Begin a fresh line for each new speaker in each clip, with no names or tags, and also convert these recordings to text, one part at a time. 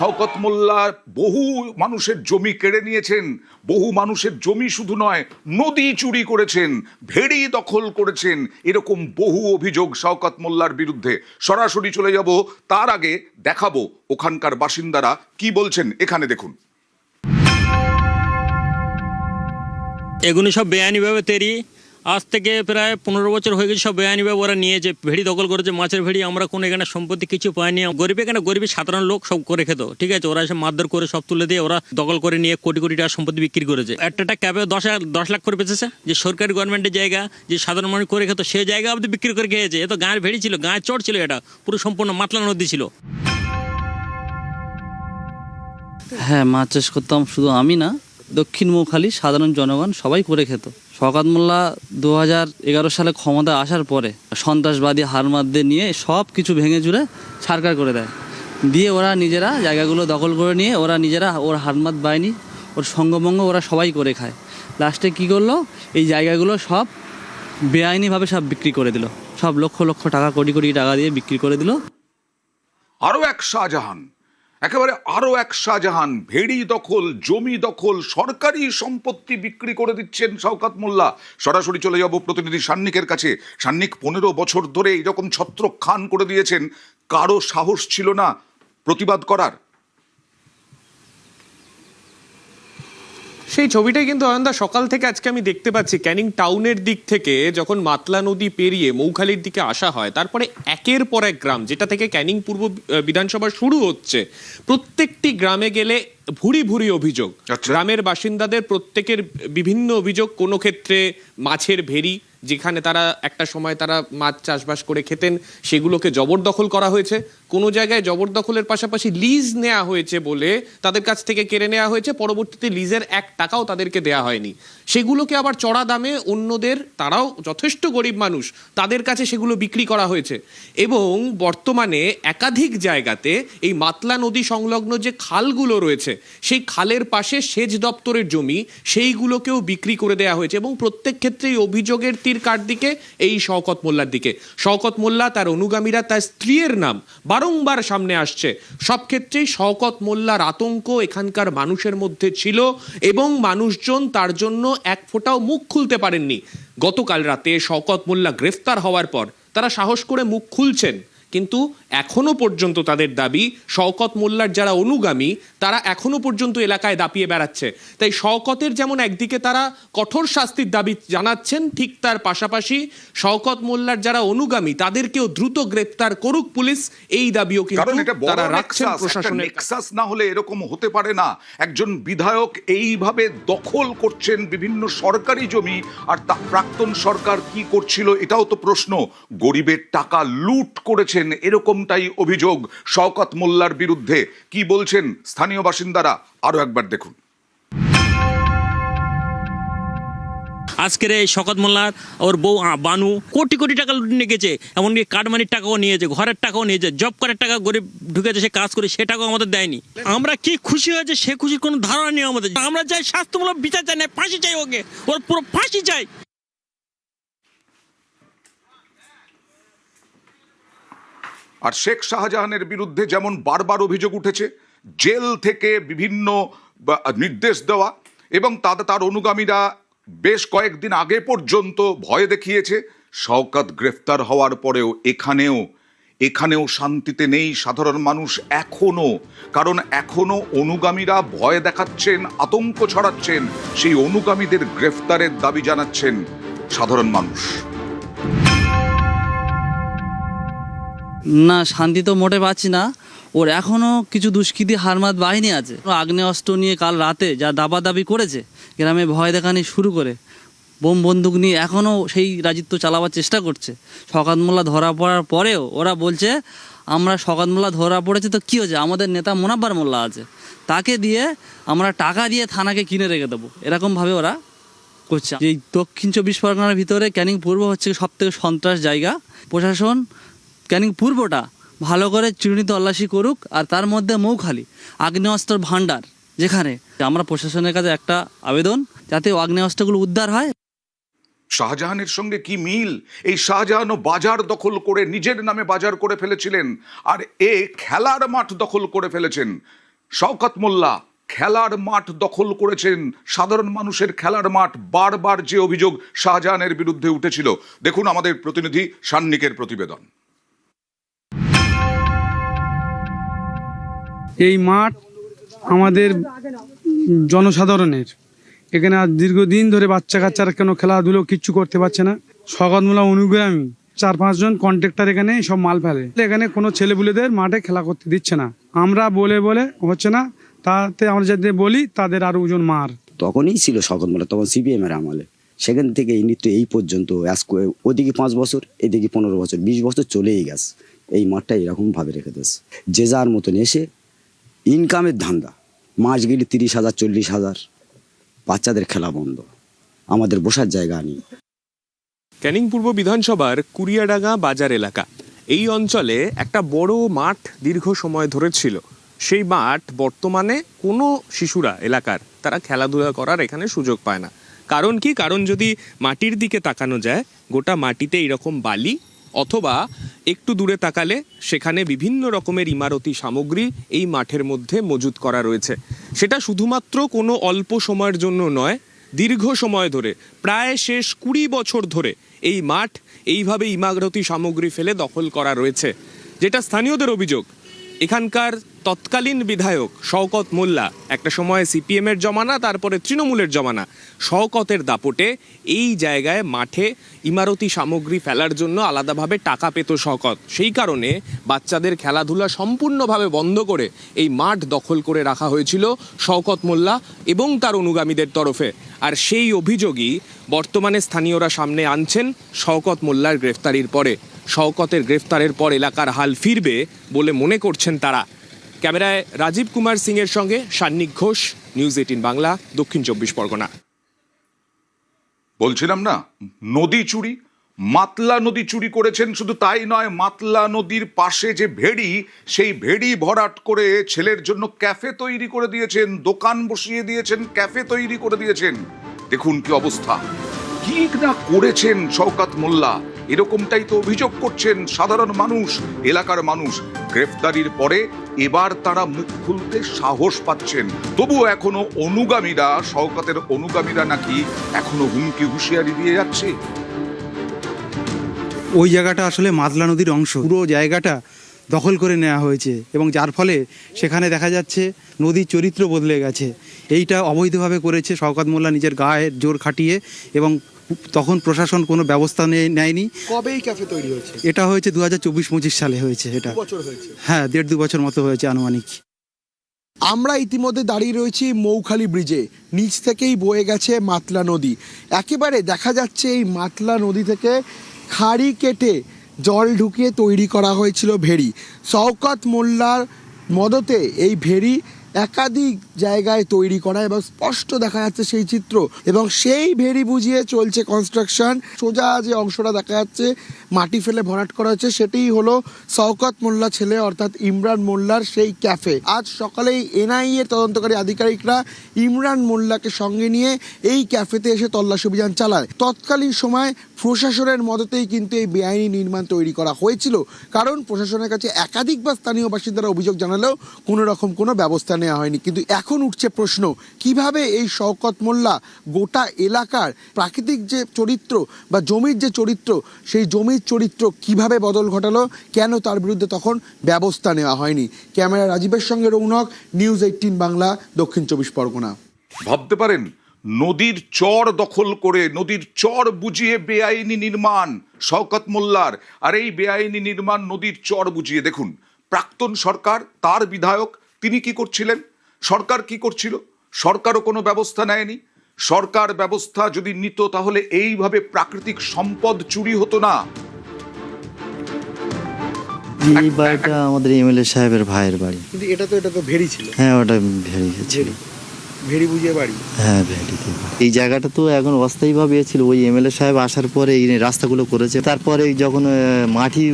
শওকত মোল্লা বহু মানুষের জমি কেড়ে নিয়েছেন, বহু মানুষের জমি শুধু নয় নদী চুরি করেছেন, ভেড়ি দখল করেছেন, এরকম বহু অভিযোগ শওকত মোল্লার বিরুদ্ধে। সরাসরি চলে যাব, তার আগে দেখাবো ওখানকার বাসিন্দারা কি বলছেন, এখানে দেখুন।
এগুলো সব বেআইনিভাবে তৈরি, আজ থেকে প্রায় 15 বছর হয়ে গেছে। সব বেআইনিভাবে ওরা নিয়েছে, ভেড়ি দখল করেছে, মাছের ভেড়ি। আমরা কোনো এখানে সম্পত্তি কিছু পাইনি। গরিব এখানে গরিবী সাধারণ লোক সব করে খেত, ঠিক আছে। ওরা এসে মারধর করে সব তুলে দিয়ে ওরা দখল করে নিয়ে কোটি কোটি টাকা সম্পত্তি বিক্রি করেছে। একটা ক্যাবে 10 লাখ করে বেঁচেছে, যে সরকারি গভর্নমেন্টের জায়গা, যে সাধারণ মানুষ করে খেত, সেই জায়গা অব্দি বিক্রি করে খেয়েছে। এ তো গাঁয়ের ভেড়ি ছিল, গাঁয়ের চর ছিল, এটা পুরো সম্পূর্ণ মাতলা নদী ছিল।
হ্যাঁ, মাছ চাষ করতাম, শুধু আমি না, দক্ষিণ মৌখালি সাধারণ জনগণ সবাই করে খেত। শওকত মোল্লা 2011 সালে ক্ষমতা আসার পরে সন্ত্রাসবাদী হারমাতদের নিয়ে সব কিছু ভেঙে চুরে ছারকার করে দেয়, দিয়ে ওরা নিজেরা জায়গাগুলো দখল করে নিয়ে ওরা নিজেরা, ওর হারমাত বাহিনী, ওর সঙ্গভঙ্গ ওরা সবাই করে খায়। লাস্টে কী করলো, এই জায়গাগুলো সব বেআইনিভাবে সব বিক্রি করে দিল, সব লক্ষ লক্ষ টাকা, কোটি কোটি টাকা দিয়ে বিক্রি করে দিল।
আরো এক শাহজাহান, একেবারে আরো এক শাহজাহান, ভেড়ি দখল, জমি দখল, সরকারি সম্পত্তি বিক্রি করে দিচ্ছেন শওকত মোল্লা। সরাসরি চলে যাব প্রতিনিধি সান্নিকের কাছে। সান্নিক, 15 বছর ধরে এইরকম ছত্রখান করে দিয়েছেন, কারো সাহস ছিল না প্রতিবাদ করার?
সেই ছবিটাই কিন্তু অয়নদা সকাল থেকে আজকে আমি দেখতে পাচ্ছি। ক্যানিং টাউনের দিক থেকে যখন মাতলা নদী পেরিয়ে মৌখালির দিকে আসা হয়, তারপরে একের পর এক গ্রাম, যেটা থেকে ক্যানিং পূর্ব বিধানসভা শুরু হচ্ছে, প্রত্যেকটি গ্রামে গেলে ভুরি ভুরি অভিযোগ। গ্রামের বাসিন্দাদের প্রত্যেকের বিভিন্ন অভিযোগ। কোনো ক্ষেত্রে মাছের ভেড়ি, যেখানে তারা একটা সময় তারা মাছ চাষবাস করে খেতেন, সেগুলোকে জবরদখল করা হয়েছে। কোনো জায়গায় জবরদখলের পাশাপাশি লিজ নেওয়া হয়েছে বলে তাদের কাছ থেকে কেড়ে নেওয়া হয়েছে, পরবর্তীতে লিজের 1 টাকাও তাদেরকে দেওয়া হয়নি। সেগুলোকে আবার চড়া দামে অন্যদের, তারাও যথেষ্ট গরিব মানুষ, তাদের কাছে সেগুলো বিক্রি করা হয়েছে। এবং বর্তমানে একাধিক জায়গাতে এই মাতলা নদী সংলগ্ন যে খালগুলো রয়েছে, সেই খালের পাশে সেচ দপ্তরের জমি, সেইগুলোকেও বিক্রি করে দেওয়া হয়েছে। এবং প্রত্যেক ক্ষেত্রেই অভিযোগের তীর কার দিকে? এই শওকত মোল্লার দিকে। শওকত মোল্লা, তার অনুগামীরা, তার স্ত্রীর নাম বারংবার সামনে আসছে। সব ক্ষেত্রেই শওকত মোল্লার আতঙ্ক এখানকার মানুষের মধ্যে ছিল, এবং মানুষজন তার জন্য এক ফোঁটাও মুখ খুলতে পারেননি। গতকাল রাতে শওকত মোল্লা গ্রেফতার হওয়ার পর তারা সাহস করে মুখ খুলছেন, কিন্তু এখনো পর্যন্ত তাদের দাবি, শওকত মোল্লার যারা অনুগামী তারা এখনো পর্যন্ত এলাকায় দাপিয়ে বেড়াচ্ছে। তাই শওকতের যেমন একদিকে তারা কঠোর শাস্তির দাবি জানাচ্ছেন, ঠিক তার পাশাপাশি শওকত মোল্লার যারা অনুগামী তাদেরকেও দ্রুত গ্রেফতার করুক পুলিশ, এই দাবিও কিন্তু তারা রাখছেন প্রশাসনের।
নেক্সাস না হলে এরকম হতে পারে না। একজন বিধায়ক এইভাবে দখল করছেন বিভিন্ন সরকারি জমি, আর তা প্রাক্তন সরকার কি করছিল এটাও তো প্রশ্ন। গরিবের টাকা লুট করেছেন, এরকমটাই অভিযোগ শওকত মোল্লার বিরুদ্ধে। কি বলছেন স্থানীয় বাসিন্দারা, আরো একবার দেখুন।
আজকের এই শওকত মোল্লার ওর বউ বানু কোটি কোটি টাকা লুটে নিয়ে গেছে, এমনকি কাটমানির টাকাও নিয়েছে, ঘরের টাকাও নিয়েছে, জব করার টাকা গরিব ঢুকেছে, সে কাজ করে, সে টাকাও আমাদের দেয়নি। আমরা কি খুশি হয়েছে সে খুশির কোনো ধারণা নেই আমাদের। আমরা চাই শাস্তিমূলক বিচার, চাই না ফাঁসি চাই, ওকে ওর পুরো ফাঁসি চাই।
আর শেখ শাহজাহানের বিরুদ্ধে যেমন বারবার অভিযোগ উঠেছে, জেল থেকে বিভিন্ন নির্দেশ দেওয়া, এবং তার অনুগামীরা বেশ কয়েকদিন আগে পর্যন্ত ভয় দেখিয়েছে। শওকত গ্রেফতার হওয়ার পরেও এখানেও শান্তিতে নেই সাধারণ মানুষ এখনো, কারণ এখনো অনুগামীরা ভয় দেখাচ্ছেন, আতঙ্ক ছড়াচ্ছেন। সেই অনুগামীদের গ্রেফতারের দাবি জানাচ্ছেন সাধারণ মানুষ।
না, শান্তি তো মোটে পাচ্ছি না। ওর এখনও কিছু দুষ্কৃতী হারমাত বাহিনী আছে, আগ্নেয়াস্ত্র নিয়ে কাল রাতে যা দাবাদাবি করেছে, গ্রামে ভয় দেখানি শুরু করে বোম বন্দুক নিয়ে এখনও সেই রাজত্ব চালাবার চেষ্টা করছে। শওকত মোল্লা ধরা পড়ার পরেও ওরা বলছে আমরা শওকত মোল্লা ধরা পড়েছে তো কী হয়েছে, আমাদের নেতা মোনাব্বার মোল্লা আছে, তাকে দিয়ে আমরা টাকা দিয়ে থানাকে কিনে রেখে দেবো, এরকমভাবে ওরা করছে। এই দক্ষিণ 24 পরগনার ভিতরে ক্যানিং পূর্ব হচ্ছে সবথেকে সন্ত্রাস জায়গা। প্রশাসন ক্যানিং পূর্বটা ভালো করে চিরুনি তল্লাশি করুক, আর তার মধ্যে মৌখালি আগ্নেয়াস্ত্র ভাণ্ডার, যেখানে আমরা প্রশাসনের কাছে একটা আবেদন, যাতে আগ্নেয়াস্ত্রগুলো উদ্ধার হয়।
শাহজাহানের সঙ্গে কি মিল? এই শাহজাহানও বাজার দখল করে নিজের নামে বাজার করে ফেলেছিলেন, আর এ খেলার মাঠ দখল করে ফেলেছেন। শওকত মোল্লা খেলার মাঠ দখল করেছেন, সাধারণ মানুষের খেলার মাঠ। বারবার যে অভিযোগ শাহজাহানের বিরুদ্ধে উঠেছিল, দেখুন আমাদের প্রতিনিধি সান্নিকের প্রতিবেদন।
এই মাঠ আমাদের জনসাধারণের, এখানে আজ দীর্ঘদিন ধরে বাচ্চা কাচ্চারা কেন খেলাধুলো কিচ্ছু করতে পারছে না। শওকত মোল্লা অনুগ্রামী 4-5 জন কন্ট্রাক্টর এখানে সব মাল ফেলে, এখানে কোনো ছেলেপুলেদের মাঠে খেলা করতে দিচ্ছে না। আমরা বলে হচ্ছে না, তাতে আমরা যাদের বলি তাদের আরো ওজন মার।
তখনই ছিল শওকত মোল্লা, তখন সিপিএম এর আমলে। সেখান থেকে এই নৃত্য এই পর্যন্ত ওদিকে 5 বছর, এদিকে 15 বছর, 20 বছর চলেই গেছে। এই মাঠটা এরকম ভাবে রেখে দিয়েছে, যে যার মতন এসে ইনকামের ধান্দা। মাস গেলে 30,000 40,000, বাচ্চাদের খেলা বন্ধ, আমাদের বসার জায়গা নেই।
ক্যানিং পূর্ব বিধানসভার কুরিয়াডাঙ্গা বাজার এলাকা, এই অঞ্চলে একটা বড় মাঠ দীর্ঘ সময় ধরে ছিল। সেই মাঠ বর্তমানে কোনো শিশুরা এলাকার তারা খেলাধুলা করার এখানে সুযোগ পায় না। কারণ কি? কারণ যদি মাটির দিকে তাকানো যায়, গোটা মাটিতে এরকম বালি, অথবা একটু দূরে তাকালে সেখানে বিভিন্ন রকমের ইমারতি সামগ্রী এই মাঠের মধ্যে মজুত করা রয়েছে। সেটা শুধুমাত্র কোনো অল্প সময়ের জন্য নয়, দীর্ঘ সময় ধরে, প্রায় শেষ 20 বছর ধরে এই মাঠ এইভাবে ইমারতি সামগ্রী ফেলে দখল করা রয়েছে। যেটা স্থানীয়দের অভিযোগ, এখানকার তৎকালীন বিধায়ক শওকত মোল্লা, একটা সময় সিপিএম এর জমানা, তারপরে তৃণমূলের জমানা, শওকতের দাপটে এই জায়গায় মাঠে ইমারতি সামগ্রী ফেলার জন্য আলাদাভাবে টাকা পেত শওকত। সেই কারণে বাচ্চাদের খেলাধুলা সম্পূর্ণভাবে বন্ধ করে এই মাঠ দখল করে রাখা হয়েছিল শওকত মোল্লা এবং তার অনুগামীদের তরফে। আর সেই অভিযোগই বর্তমানে স্থানীয়রা সামনে আনছেন শওকত মোল্লার গ্রেফতারির পরে। শওকতের গ্রেফতারের পর এলাকার হাল ফিরবে বলে মনে করছেন তারা। ক্যামেরায় রাজীব কুমার সিং এর সঙ্গে সান্নিক ঘোষ, নিউজ 18 বাংলা, দক্ষিণ 24 পরগনা।
বলছিলাম না, নদী চুরি, মাতলা নদী চুরি করেছেন। শুধু তাই নয়, মাতলা নদীর পাশে যে ভেড়ি, সেই ভেড়ি ভরাট করে ছেলের জন্য ক্যাফে তৈরি করে দিয়েছেন, দোকান বসিয়ে দিয়েছেন, ক্যাফে তৈরি করে দিয়েছেন। দেখুন কি অবস্থা, কি না করেছেন শওকত মোল্লা। এরকমটাই তো অভিযোগ করছেন সাধারণ মানুষ, এলাকার মানুষ। গ্রেফতারির পরে এবার তারা মুখ খুলতে সাহস পাচ্ছেন। তবুও এখনো অনুগামীরা, শওকতের অনুগামীরা নাকি এখনো হুমকি হুঁশিয়ারি দিয়ে যাচ্ছে।
ওই জায়গাটা আসলে মাতলা নদীর অংশ, পুরো জায়গাটা দখল করে নেওয়া হয়েছে এবং যার ফলে সেখানে দেখা যাচ্ছে নদীর চরিত্র বদলে গেছে। এইটা অবৈধভাবে করেছে শওকত মোল্লা নিজের গায়ের জোর খাটিয়ে, এবং তখন প্রশাসন কোনো ব্যবস্থা নেয়নি।
কবে এই ক্যাফে তৈরি হয়েছে?
এটা হয়েছে 2024-25 সালে হয়েছে। এটা
বছর হয়েছে?
হ্যাঁ, 1.5-2 বছর মতো হয়েছে আনুমানিক।
আমরা ইতিমধ্যে দাঁড়িয়ে রয়েছি মৌখালি ব্রিজে, নিচ থেকেই বয়ে গেছে মাতলা নদী। একেবারে দেখা যাচ্ছে এই মাতলা নদী থেকে খাড়ি কেটে জল ঢুকিয়ে তৈরি করা হয়েছিল ভেড়ি। শওকত মোল্লার মদতে এই ভেড়ি একাধিক জায়গায় তৈরি করা, এবং স্পষ্ট দেখা যাচ্ছে সেই চিত্র, এবং সেই ভেড়ি বুঝিয়ে চলছে কনস্ট্রাকশন। সোজা যে অংশটা দেখা যাচ্ছে মাটি ফেলে ভরাট করা হচ্ছে, সেটাই হলো শওকত মোল্লা ছেলে অর্থাৎ ইমরান মোল্লার সেই ক্যাফে। আজ সকালেই এনআইএ এর তদন্তকারী আধিকারিকরা ইমরান মোল্লাকে সঙ্গে নিয়ে এই ক্যাফেতে এসে তল্লাশি অভিযান চালায়। তৎকালীন সময় প্রশাসনের মদতেই কিন্তু এই বেআইনি নির্মাণ তৈরি করা হয়েছিল, কারণ প্রশাসনের কাছে একাধিকবার স্থানীয় বাসিন্দারা অভিযোগ জানালেও কোনো রকম কোনো ব্যবস্থা নেওয়া হয়নি। কিন্তু এখন উঠছে প্রশ্ন, কিভাবে এই শওকত মোল্লা গোটা এলাকার প্রাকৃতিক যে চরিত্র বা জমির যে চরিত্র, সেই জমির চরিত্র কিভাবে বদল ঘটালো, কেন তার বিরুদ্ধে তখন ব্যবস্থা নেওয়া হয়নি। ক্যামেরা রাজীবের সঙ্গে রৌনক, নিউজ 18 বাংলা, দক্ষিণ 24 পরগনা।
ভাবতে পারেন, নদীর চর দখল করে, নদীর চর বুঝিয়ে বেআইনি নির্মাণ শওকত মোল্লার। আর এই বেআইনি নির্মাণ নদীর চর বুঝিয়ে, দেখুন প্রাক্তন সরকার, তার বিধায়ক, তিনি কি করছিলেন, সরকার কি করছিল? সরকারও কোনো ব্যবস্থা নেয়নি। সরকার ব্যবস্থা যদি নিত তাহলে এইভাবে প্রাকৃতিক সম্পদ চুরি হতো না।
এই বাড়িটা আমাদের এমএলএ সাহেবের ভাইয়ের বাড়ি।
কিন্তু এটা তো ভেড়ি ছিল।
হ্যাঁ, ওটা ভেড়ি ছিল।
ভেড়ি বুঝিয়ে বাড়ি?
হ্যাঁ, ভেড়িতে। এই জায়গাটা তো এখন অস্থায়ীভাবে ছিল। ওই এমএলএ সাহেব আসার পরে এই রাস্তাগুলো করেছে। তারপরে যখন মাটি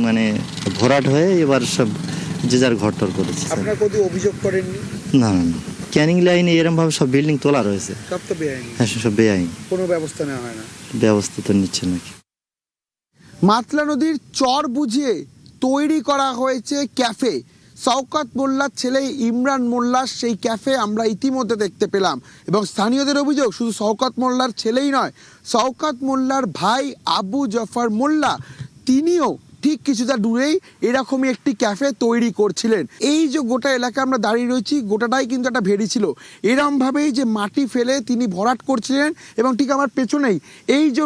মানে ভরাট হয়ে এবার সব যে যার ঘরটর করেছে।
আপনারা কোনো অভিযোগ করেননি?
না না না, ক্যানিং লাইনে এরকম ভাবে সব বিল্ডিং তোলা রয়েছে।
সব তো বেআইনি।
হ্যাঁ, সব বেআইনি।
কোনো ব্যবস্থা নেওয়া হয় না?
ব্যবস্থা তো নিচ্ছে নাকি।
মাতলা নদীর চর বুঝিয়ে তৈরি করা হয়েছে ক্যাফে। শওকত মোল্লার ছেলে ইমরান মোল্লার সেই ক্যাফে আমরা ইতিমধ্যে দেখতে পেলাম। এবং স্থানীয়দের অভিযোগ শুধু শওকত মোল্লার ছেলেই নয়, শওকত মোল্লার ভাই আবু জাফর মোল্লা তিনিও ঠিক কিছুটা দূরেই এরকমই একটি ক্যাফে তৈরি করছিলেন। এই যে গোটা এলাকা আমরা দাঁড়িয়ে রয়েছি, গোটাটাই কিন্তু একটা ভেড়ি ছিল। এরমভাবেই যে মাটি ফেলে তিনি ভরাট করছিলেন এবং ঠিক আমার পেছনেই এই যে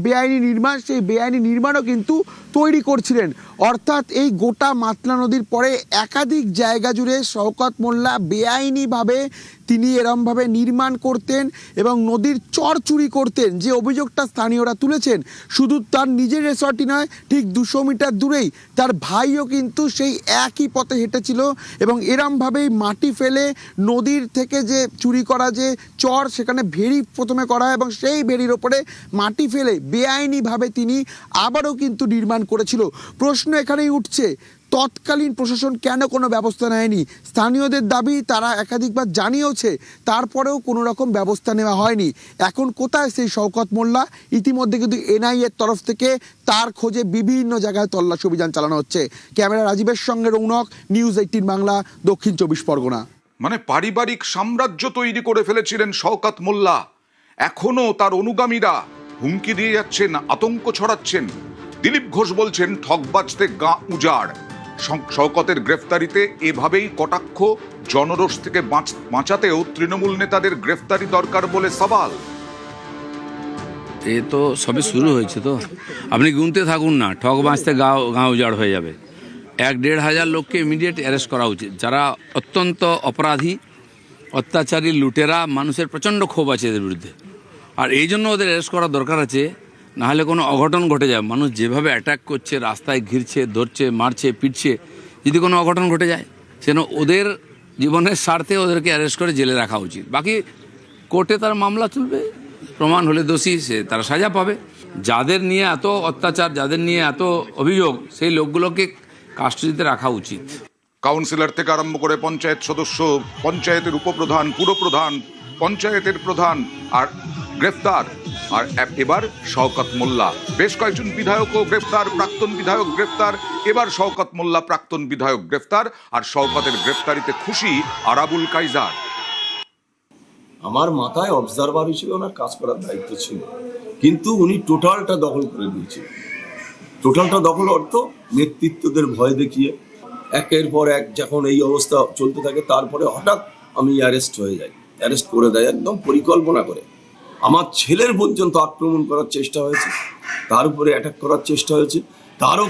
বেআইনি নির্মাণ, সেই বেআইনি নির্মাণও কিন্তু তৈরি করছিলেন। অর্থাৎ এই গোটা মাতলা নদীর পরে একাধিক জায়গা জুড়ে শওকত মোল্লা বেআইনিভাবে তিনি এরমভাবে নির্মাণ করতেন এবং নদীর চর চুরি করতেন। যে অভিযোগটা স্থানীয়রা তুলেছেন, শুধু তার নিজের রেসর্টই নয়, ঠিক 200 মিটার দূরেই তার ভাইও কিন্তু সেই একই পথে হেঁটেছিল এবং এরমভাবেই মাটি ফেলে নদীর থেকে যে চুরি করা যে চর, সেখানে ভেড়ি প্রথমে করা হয় এবং সেই ভেড়ির ওপরে মাটি ফেলে বেআইনিভাবে তিনি আবারও কিন্তু নির্মাণ করেছিল। প্রশ্ন এখানেই উঠছে, তৎকালীন প্রশাসন কেন কোনো ব্যবস্থা নেয়নি? স্থানীয়দের দাবি তারা একাধিকবার জানিয়েছে, তারপরেও কোনো রকম ব্যবস্থা নেওয়া হয়নি। এখন কোথায় সেই শওকত মোল্লা? ইতিমধ্যে কিন্তু এনআইএর তরফ থেকে তার খোঁজে বিভিন্ন জায়গায় তল্লাশি অভিযান চালানো হচ্ছে। ক্যামেরা রাজীবের সঙ্গে রৌনক, নিউজ 18 বাংলা, দক্ষিণ 24 পরগনা।
মানে পারিবারিক সাম্রাজ্য তৈরি করে ফেলেছিলেন শওকত মোল্লা। এখনো তার অনুগামীরা হুমকি দিয়ে যাচ্ছেন, আতঙ্ক ছড়াচ্ছেন। দিলীপ ঘোষ বলছেন ঠকবাজতে গা উজাড়। শওকতের গ্রেফতারিতে এভাবেই কটাক্ষ। জনরোষ থেকে বাঁচাতেও তৃণমূল নেতাদের গ্রেফতারি দরকার বলে সওয়াল।
এ তো সবে শুরু হয়েছে, তো আপনি গুনতে থাকুন না, ঠক বাঁচতে গাঁ উজাড় হয়ে যাবে। 1-1.5 হাজার লোককে ইমিডিয়েট অ্যারেস্ট করা উচিত, যারা অত্যন্ত অপরাধী, অত্যাচারী, লুটেরা। মানুষের প্রচণ্ড ক্ষোভ আছে এদের বিরুদ্ধে, আর এই জন্য ওদের অ্যারেস্ট করা দরকার আছে। নাহলে কোনো অঘটন ঘটে যায়। মানুষ যেভাবে অ্যাটাক করছে, রাস্তায় ঘিরছে, ধরছে, মারছে, পিটছে, যদি কোনো অঘটন ঘটে যায়, সেজন্য ওদের জীবনের স্বার্থে ওদেরকে অ্যারেস্ট করে জেলে রাখা উচিত। বাকি কোর্টে তার মামলা চলবে, প্রমাণ হলে দোষী সে তারা সাজা পাবে। যাদের নিয়ে এত অত্যাচার, যাদের নিয়ে এত অভিযোগ, সেই লোকগুলোকে কাস্টডিতে রাখা উচিত।
কাউন্সিলর থেকে আরম্ভ করে পঞ্চায়েত সদস্য, পঞ্চায়েতের উপপ্রধান, পুরপ্রধান, পঞ্চায়েতের প্রধান আর গ্রেফতার। আর এবার শওকত মোল্লা। বেশ কয়েকজন বিধায়কও গ্রেফতার, প্রাক্তন বিধায়ক গ্রেফতার। এবার শওকত মোল্লা, প্রাক্তন বিধায়ক গ্রেফতার। আর শওকতের গ্রেফতারিতে খুশি আরাবুল কাইজার।
আমার মাথায় অবজারভার হিসেবে ওনার কাজ করার দায়িত্ব ছিল, কিন্তু উনি টোটালটা দখল করে দিয়েছিলেন। টোটালটা দখল অর্থ নেতৃত্বদের ভয় দেখিয়ে একের পর এক যখন এই অবস্থা চলতে থাকে, তারপরে হঠাৎ আমি অ্যারেস্ট হয়ে যাই, অ্যারেস্ট করে দেয় একদম পরিকল্পনা করে। আমার ছেলের পর্যন্ত আক্রমণ করার চেষ্টা হয়েছে, তার উপরে অ্যাটাক করার চেষ্টা হয়েছে, তারও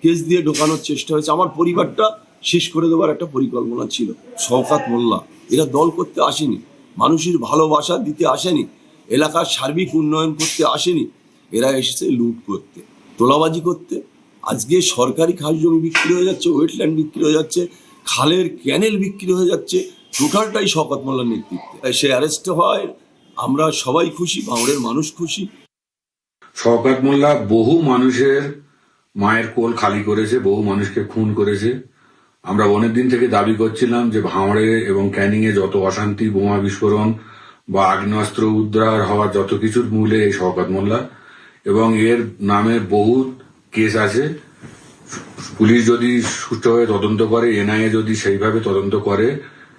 কেস দিয়ে ঢোকানোর চেষ্টা হয়েছে। আমার পরিবারটা শেষ করে দেওয়ার একটা পরিকল্পনা ছিল। শওকত মোল্লা এরা দল করতে আসেনি, মানুষের ভালোবাসা দিতে আসেনি, এলাকার সার্বিক উন্নয়ন করতে আসেনি। এরা এসেছে লুট করতে, তোলাবাজি করতে। আজকে সরকারি খাস জমি বিক্রি হয়ে যাচ্ছে, ওয়েটল্যান্ড বিক্রি হয়ে যাচ্ছে, খালের ক্যানেল বিক্রি হয়ে যাচ্ছে, টোটালটাই শওকত মোল্লার নেতৃত্বে। সে অ্যারেস্ট হয়, আমরা সবাই খুশি, ভাঙড়ের মানুষ খুশি।
শওকত মোল্লা বহু মানুষের মায়ের কোল খালি করেছে, বহু মানুষকে খুন করেছে। আমরা অনেকদিন থেকে দাবি করছিলাম যে ভাঙড়ে এবং ক্যানিংয়ে যত অশান্তি, বোমা বিস্ফোরণ বা আগ্নেয়াস্ত্র উদ্ধার হওয়ার যত কিছুর মূলে এই শওকত মোল্লা, এবং এর নামে বহু কেস আছে। পুলিশ যদি সুষ্ঠুভাবে তদন্ত করে, এনআইএ যদি সেইভাবে তদন্ত করে,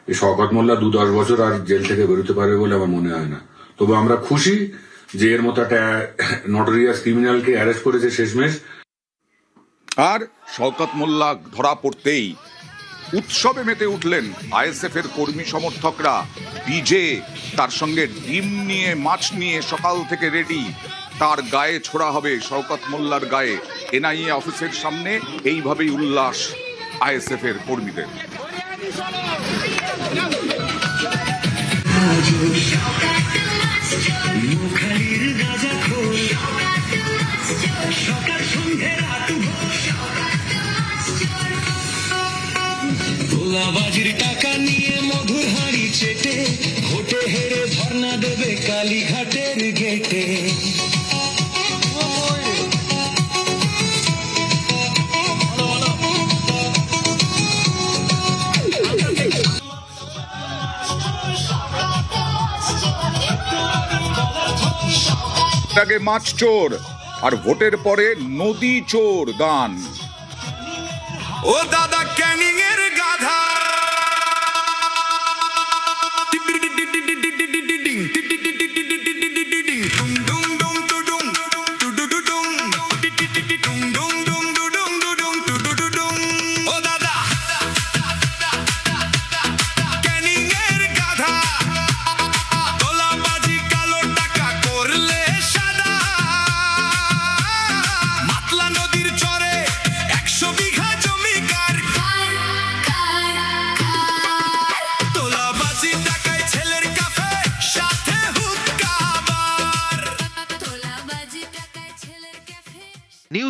এই শওকত মোল্লা 2-10 বছর আর জেল থেকে বেরোতে পারবে বলে আমার মনে হয় না। তবে আমরা খুশি যে এর মতো একটা নটোরিয়াস ক্রিমিনালকে অ্যারেস্ট করেছে শেষমেশ।
আর শওকত মোল্লা ধরা পড়তেই উৎসবে মেতে উঠলেন আইএসএফ এর কর্মী সমর্থকরা। ডিজে, তার সঙ্গে ডিম নিয়ে, মাছ নিয়ে সকাল থেকে রেডি। তার গায়ে ছোড়া হবে, শওকত মোল্লার গায়ে। এনআইএ অফিসের সামনে এইভাবেই উল্লাস আইএসএফ এর কর্মীদের।
বাজির টাকা নিয়ে মধুর হাঁড়ি চেটে, ভোটে হেরে ধর্ণা দেবে কালীঘাটের গেটে।
আগে মাছ চোর আর ভোটের পরে নদী চোর গান।
ও দাদা